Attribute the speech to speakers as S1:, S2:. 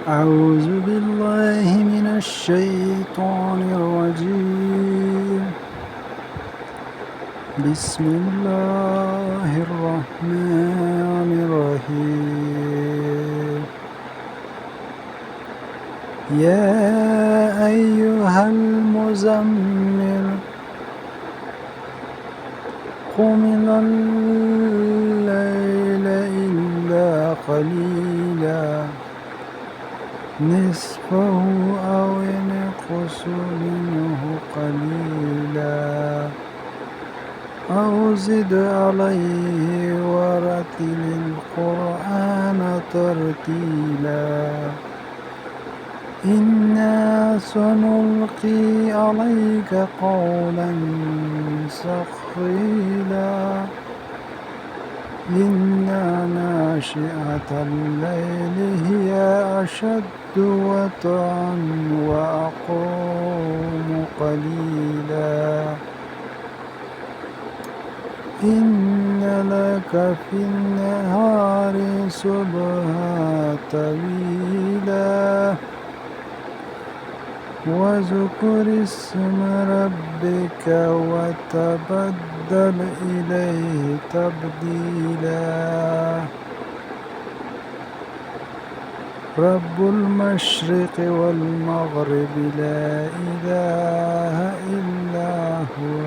S1: أعوذ بالله من الشيطان الرجيم. بسم الله الرحمن الرحيم. يا أيها المزمل قم الليل إلا قليلا نصفه أو انقص منه قليلا أو زد عليه ورتل القرآن ترتيلا إنا سنلقي عليك قولا ثقيلا إن ناشئة الليل هي أشد وطئا وأقوم قيلا إن لك في النهار سبحا طويلا واذكر اسم ربك وتبتل إليه تبديلا رب المشرق والمغرب لا إله إلا هو